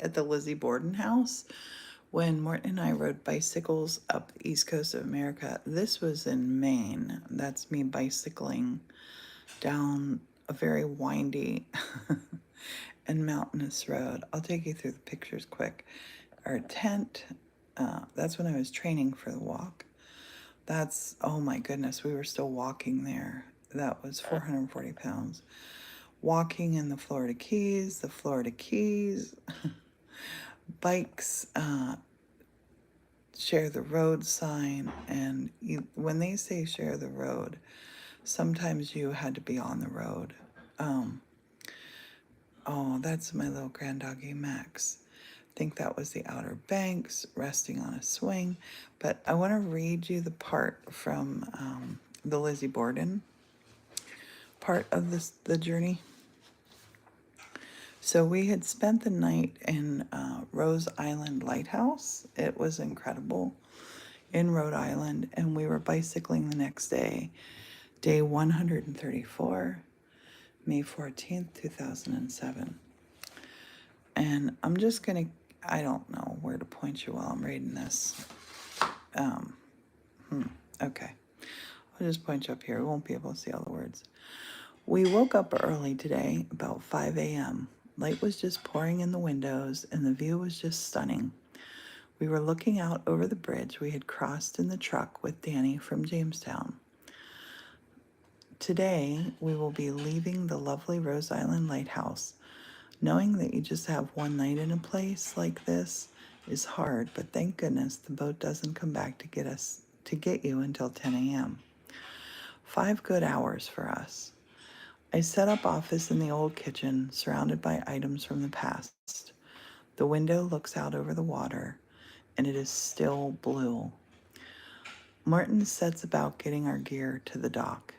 at the Lizzie Borden house when Morton and I rode bicycles up the east coast of America. This was in Maine. That's me bicycling down a very windy and mountainous road. I'll take you through the pictures quick. Our tent, that's when I was training for the walk. That's, oh my goodness, we were still walking there. That was 440 pounds. Walking in the Florida Keys, bikes, share the road sign. And when they say share the road, sometimes you had to be on the road. Um, oh, that's my little grand doggy Max. I think that was the Outer Banks resting on a swing. But I want to read you the part from the Lizzie Borden part of the journey. So we had spent the night in Rose Island Lighthouse. It was incredible in Rhode Island, and we were bicycling the next day, day 134, May 14th, 2007. And I'm just going to, I don't know where to point you while I'm reading this. Okay. I'll just point you up here. We won't be able to see all the words. We woke up early today, about 5 a.m. Light was just pouring in the windows, and the view was just stunning. We were looking out over the bridge we had crossed in the truck with Danny from Jamestown. Today, we will be leaving the lovely Rose Island Lighthouse. Knowing that you just have one night in a place like this is hard, but thank goodness the boat doesn't come back to get you until 10 a.m. 5 good hours for us. I set up office in the old kitchen, surrounded by items from the past. The window looks out over the water, and it is still blue. Morton sets about getting our gear to the dock.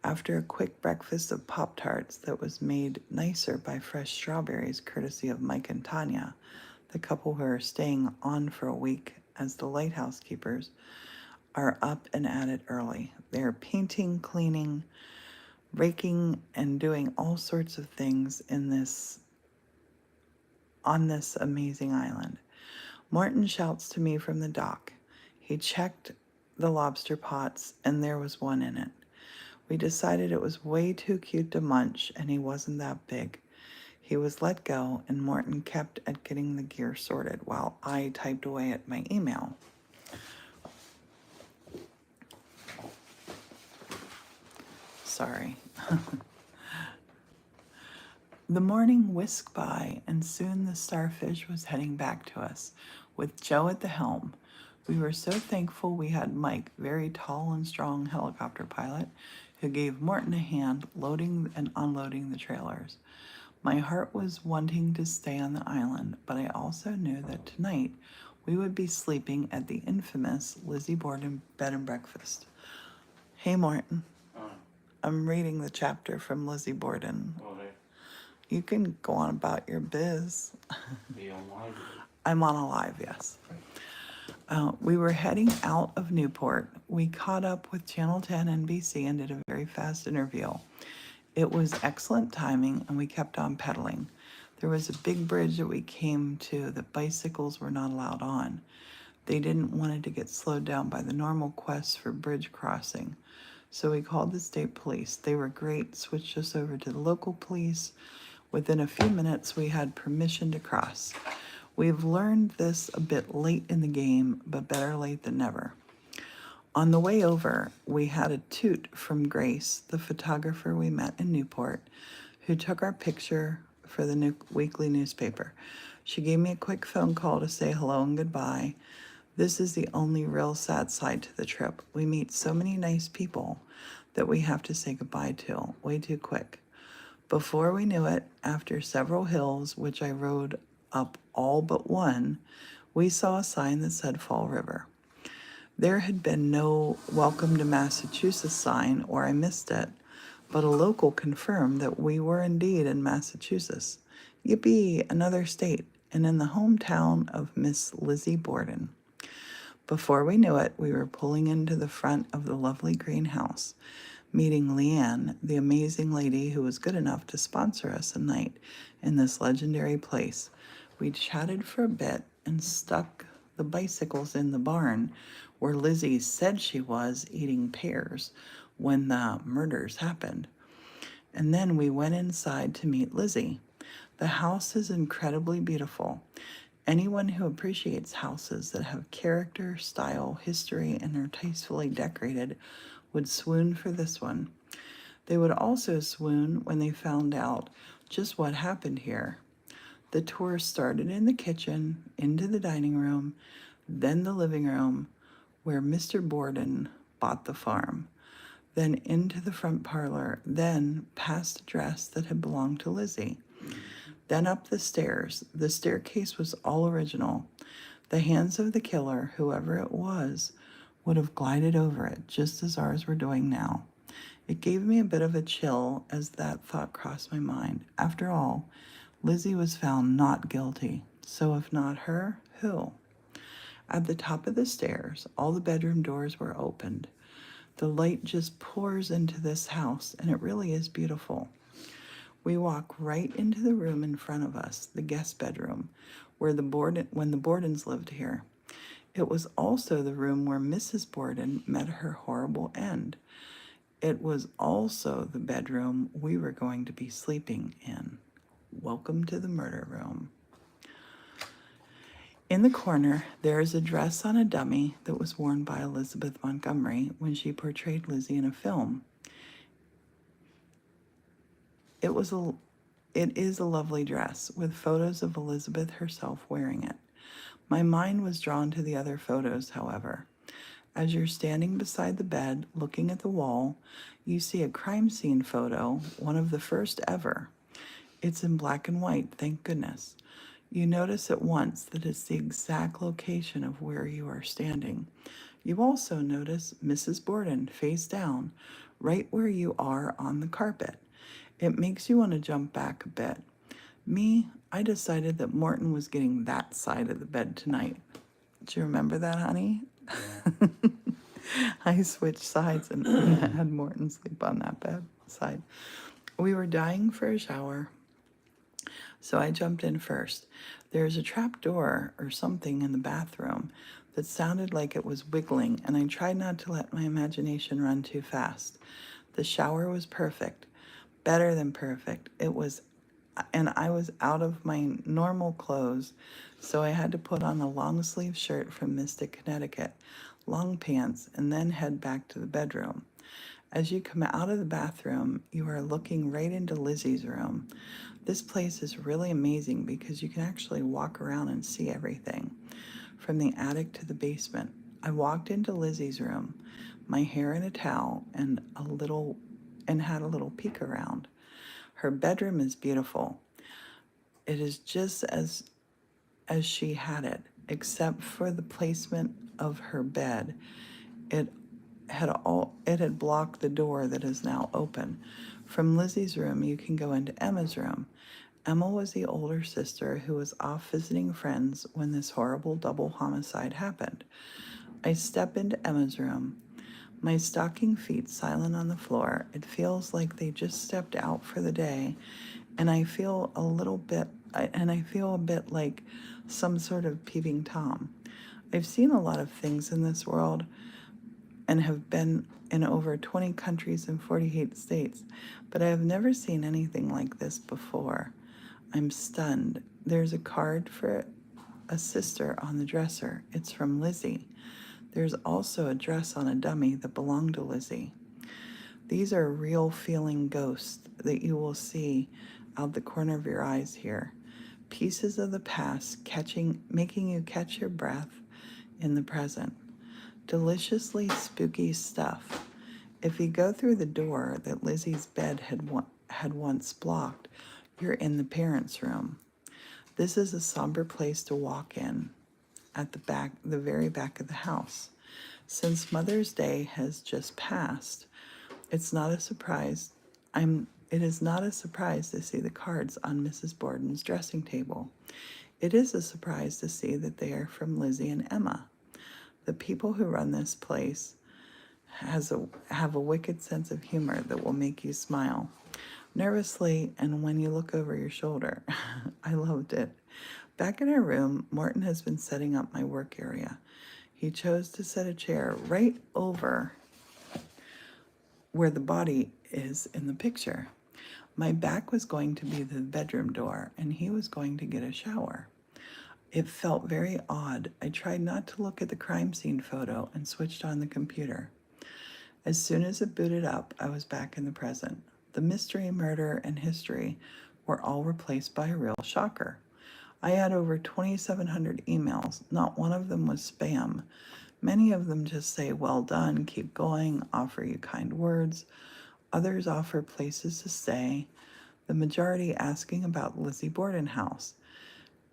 After a quick breakfast of Pop-Tarts that was made nicer by fresh strawberries courtesy of Mike and Tanya, the couple who are staying on for a week as the lighthouse keepers, are up and at it early. They are painting, cleaning, raking, and doing all sorts of things on this amazing island. Morton shouts to me from the dock. He checked the lobster pots, and there was one in it. We decided it was way too cute to munch, and he wasn't that big. He was let go, and Morton kept at getting the gear sorted while I typed away at my email. Sorry. The morning whisked by, and soon the Starfish was heading back to us, with Joe at the helm. We were so thankful we had Mike, very tall and strong helicopter pilot, who gave Morton a hand loading and unloading the trailers. My heart was wanting to stay on the island, but I also knew that tonight we would be sleeping at the infamous Lizzie Borden bed and breakfast. Hey, Morton. I'm reading the chapter from Lizzie Borden. You can go on about your biz. Be on live? I'm on a live, yes. We were heading out of Newport. We caught up with Channel 10 NBC and did a very fast interview. It was excellent timing, and we kept on pedaling. There was a big bridge that we came to that bicycles were not allowed on. They didn't want it to get slowed down by the normal quest for bridge crossing. So we called the state police. They were great, switched us over to the local police. Within a few minutes, we had permission to cross. We've learned this a bit late in the game, but better late than never. On the way over, we had a toot from Grace, the photographer we met in Newport, who took our picture for the weekly newspaper. She gave me a quick phone call to say hello and goodbye. This is the only real sad side to the trip. We meet so many nice people that we have to say goodbye to way too quick. Before we knew it, after several hills, which I rode up all but one, we saw a sign that said Fall River. There had been no Welcome to Massachusetts sign, or I missed it, but a local confirmed that we were indeed in Massachusetts. Yippee, another state, and in the hometown of Miss Lizzie Borden. Before we knew it, we were pulling into the front of the lovely greenhouse, meeting Leanne, the amazing lady who was good enough to sponsor us a night in this legendary place. We chatted for a bit and stuck the bicycles in the barn where Lizzie said she was eating pears when the murders happened. And then we went inside to meet Lizzie. The house is incredibly beautiful. Anyone who appreciates houses that have character, style, history, and are tastefully decorated would swoon for this one. They would also swoon when they found out just what happened here. The tour started in the kitchen, into the dining room, then the living room, where Mr. Borden bought the farm, then into the front parlor, then past a dress that had belonged to Lizzie. Then up the stairs. The staircase was all original. The hands of the killer, whoever it was, would have glided over it, just as ours were doing now. It gave me a bit of a chill as that thought crossed my mind. After all, Lizzie was found not guilty. So if not her, who? At the top of the stairs, all the bedroom doors were opened. The light just pours into this house, and it really is beautiful. We walk right into the room in front of us, the guest bedroom, when the Bordens lived here. It was also the room where Mrs. Borden met her horrible end. It was also the bedroom we were going to be sleeping in. Welcome to the murder room. In the corner, there is a dress on a dummy that was worn by Elizabeth Montgomery when she portrayed Lizzie in a film. It is a lovely dress with photos of Elizabeth herself wearing it. My mind was drawn to the other photos, however. As you're standing beside the bed, looking at the wall, you see a crime scene photo, one of the first ever. It's in black and white, thank goodness. You notice at once that it's the exact location of where you are standing. You also notice Mrs. Borden face down, right where you are on the carpet. It makes you want to jump back a bit. Me, I decided that Morton was getting that side of the bed tonight. Do you remember that, honey? Yeah. I switched sides and had Morton sleep on that bed side. We were dying for a shower, so I jumped in first. There's a trap door or something in the bathroom that sounded like it was wiggling, and I tried not to let my imagination run too fast. The shower was perfect, better than perfect. And I was out of my normal clothes, so I had to put on a long sleeve shirt from Mystic, Connecticut, long pants, and then head back to the bedroom. As you come out of the bathroom, you are looking right into Lizzie's room. This place is really amazing because you can actually walk around and see everything, from the attic to the basement. I walked into Lizzie's room, my hair in a towel, and had a little peek around. Her bedroom is beautiful. It is just as she had it, except for the placement of her bed. It had blocked the door that is now open. From Lizzie's room, you can go into Emma's room. Emma was the older sister who was off visiting friends when this horrible double homicide happened. I step into Emma's room, my stocking feet silent on the floor. It feels like they just stepped out for the day, and I feel a bit like some sort of peeping Tom. I've seen a lot of things in this world and have been in over 20 countries and 48 states, but I have never seen anything like this before. I'm stunned. There's a card for a sister on the dresser. It's from Lizzie. There's also a dress on a dummy that belonged to Lizzie. These are real feeling ghosts that you will see out the corner of your eyes here. Pieces of the past making you catch your breath in the present. Deliciously spooky stuff. If you go through the door that Lizzie's bed had once blocked, you're in the parents' room. This is a somber place to walk in at the very back of the house. Since Mother's Day has just passed, it is not a surprise to see the cards on Mrs. Borden's dressing table. It is a surprise to see that they are from Lizzie and Emma. The people who run this place have a wicked sense of humor that will make you smile nervously and when you look over your shoulder. I loved it. Back in our room, Morton has been setting up my work area. He chose to set a chair right over where the body is in the picture. My back was going to be the bedroom door, and he was going to get a shower. It felt very odd. I tried not to look at the crime scene photo and switched on the computer. As soon as it booted up, I was back in the present. The mystery, murder, and history were all replaced by a real shocker. I had over 2,700 emails. Not one of them was spam. Many of them just say, well done, keep going, offer you kind words. Others offer places to stay. The majority asking about Lizzie Borden house.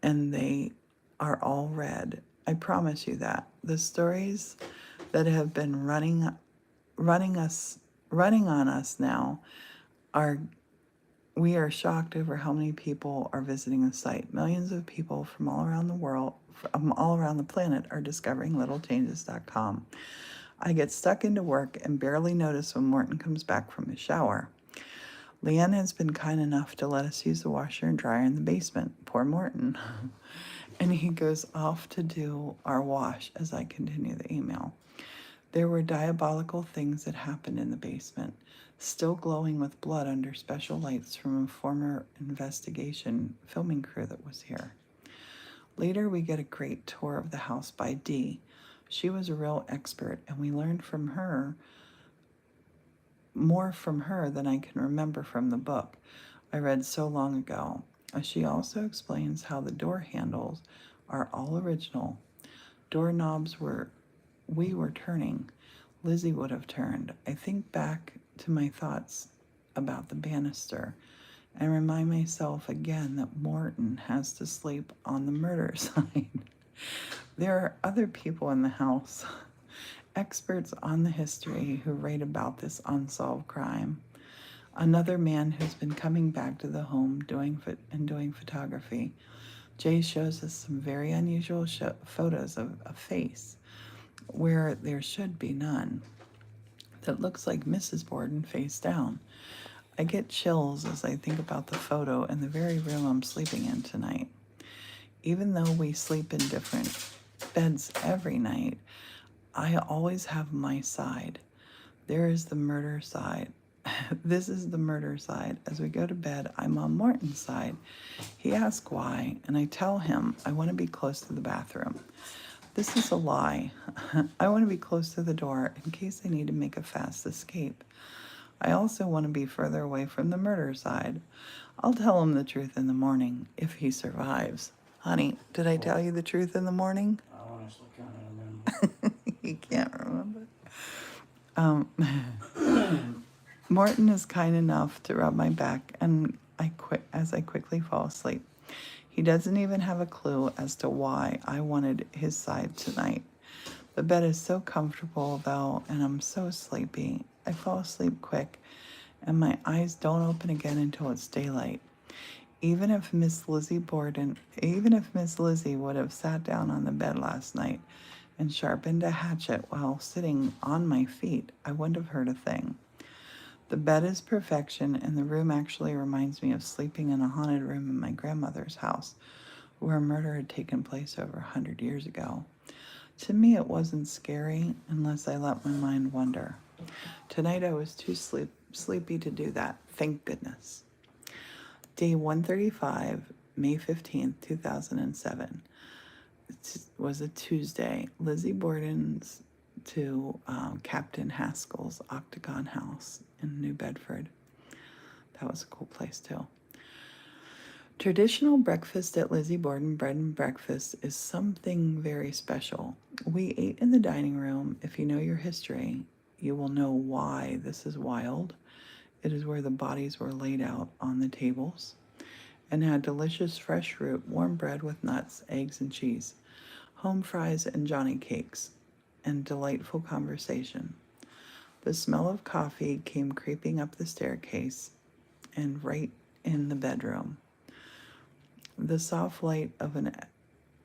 And they are all read. I promise you that. The stories that have been running on us now are we are shocked over how many people are visiting the site. Millions of people from all around the world, from all around the planet, are discovering littlechanges.com. I get stuck into work and barely notice when Morton comes back from his shower. Leanne has been kind enough to let us use the washer and dryer in the basement. Poor Morton. And he goes off to do our wash as I continue the email. There were diabolical things that happened in the basement, still glowing with blood under special lights from a former investigation filming crew that was here. Later, we get a great tour of the house by Dee. She was a real expert, and we learned from her more from her than I can remember from the book I read so long ago. She also explains how the door handles are all original. Doorknobs we were turning. Lizzie would have turned. I think back to my thoughts about the banister and remind myself again that Morton has to sleep on the murder side. There are other people in the house, experts on the history who write about this unsolved crime. Another man who's been coming back to the home doing photography. Jay shows us some very unusual photos of a face where there should be none that looks like Mrs. Borden face down. I get chills as I think about the photo in the very room I'm sleeping in tonight. Even though we sleep in different beds every night, I always have my side. There is the murder side. This is the murder side. As we go to bed, I'm on Morton's side. He asks why, and I tell him I want to be close to the bathroom. This is a lie. I want to be close to the door in case I need to make a fast escape. I also want to be further away from the murder side. I'll tell him the truth in the morning if he survives. Honey, did I tell you the truth in the morning? I honestly can't remember. You can't remember. Morton is kind enough to rub my back and as I quickly fall asleep. He doesn't even have a clue as to why I wanted his side tonight. The bed is so comfortable, though, and I'm so sleepy. I fall asleep quick, and my eyes don't open again until it's daylight. Even if Miss Lizzie would have sat down on the bed last night and sharpened a hatchet while sitting on my feet, I wouldn't have heard a thing. The bed is perfection, and the room actually reminds me of sleeping in a haunted room in my grandmother's house, where a murder had taken place over 100 years ago. To me, it wasn't scary unless I let my mind wander. Tonight, I was too sleepy to do that. Thank goodness. Day 135, May 15th, 2007. It was a Tuesday. Lizzie Borden's to Captain Haskell's Octagon House in New Bedford. That was a cool place too. Traditional breakfast at Lizzie Borden Bread and Breakfast is something very special. We ate in the dining room. If you know your history, you will know why this is wild. It is where the bodies were laid out on the tables and had delicious fresh fruit, warm bread with nuts, eggs, and cheese, home fries and Johnny cakes, and delightful conversation. The smell of coffee came creeping up the staircase and right in the bedroom. The soft light of an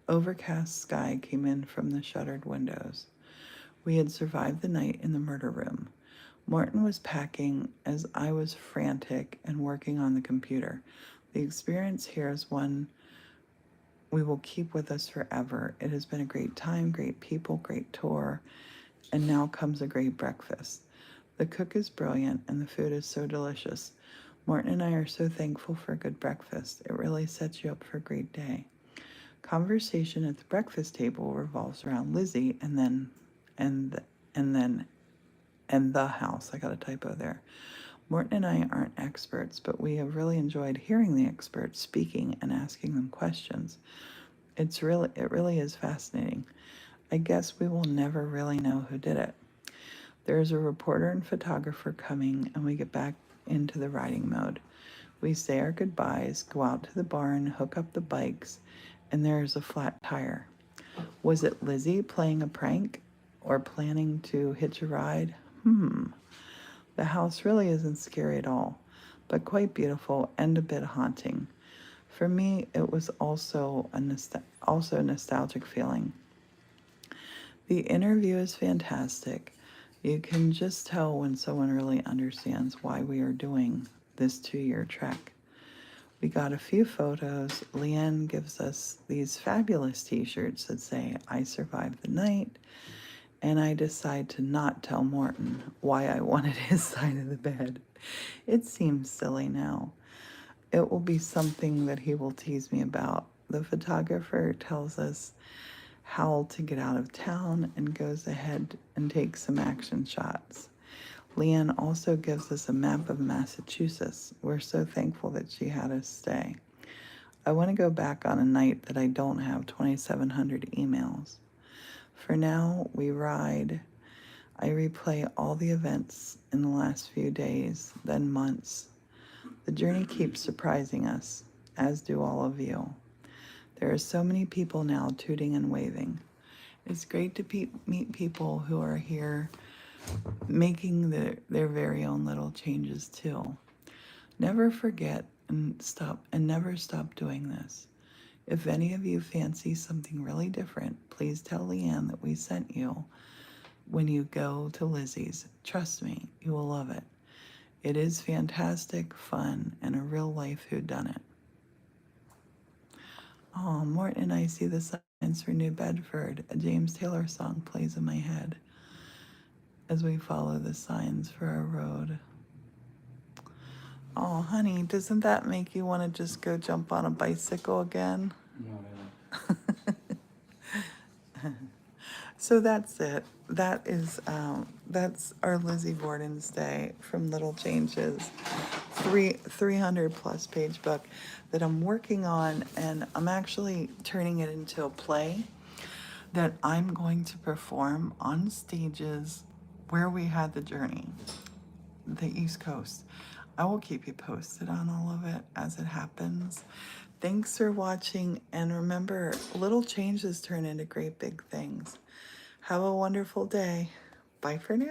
overcast sky came in from the shuttered windows. We had survived the night in the murder room. Morton was packing as I was frantic and working on the computer. The experience here is one we will keep with us forever. It has been a great time, great people, great tour, and now comes a great breakfast. The cook is brilliant and the food is so delicious. Morton and I are so thankful for a good breakfast. It really sets you up for a great day. Conversation at the breakfast table revolves around Lizzie and and then and the house. I got a typo there. Morton and I aren't experts, but we have really enjoyed hearing the experts speaking and asking them questions. It really is fascinating. I guess we will never really know who did it. There is a reporter and photographer coming, and we get back into the riding mode. We say our goodbyes, go out to the barn, hook up the bikes, and there is a flat tire. Was it Lizzie playing a prank or planning to hitch a ride? The house really isn't scary at all, but quite beautiful and a bit haunting. For me, it was also a nostalgic feeling. The interview is fantastic. You can just tell when someone really understands why we are doing this 2-year trek. We got a few photos. Leanne gives us these fabulous t-shirts that say, I survived the night. And I decide to not tell Morton why I wanted his side of the bed. It seems silly now. It will be something that he will tease me about. The photographer tells us how to get out of town and goes ahead and takes some action shots. Leanne also gives us a map of Massachusetts. We're so thankful that she had us stay. I want to go back on a night that I don't have 2,700 emails. For now, we ride. I replay all the events in the last few days, then months. The journey keeps surprising us, as do all of you. There are so many people now tooting and waving. It's great to meet people who are here making their very own little changes too. Never forget and never stop doing this. If any of you fancy something really different, please tell Leanne that we sent you when you go to Lizzie's. Trust me, you will love it. It is fantastic, fun, and a real life whodunit. Oh, Morton and I see the signs for New Bedford. A James Taylor song plays in my head as we follow the signs for our road. Oh, honey, doesn't that make you want to just go jump on a bicycle again? No, So that's it. That's our Lizzie Borden's Day from Little Changes, 300 plus page book that I'm working on, and I'm actually turning it into a play that I'm going to perform on stages where we had the journey, the East Coast. I will keep you posted on all of it as it happens. Thanks for watching, and remember, little changes turn into great big things. Have a wonderful day. Bye for now.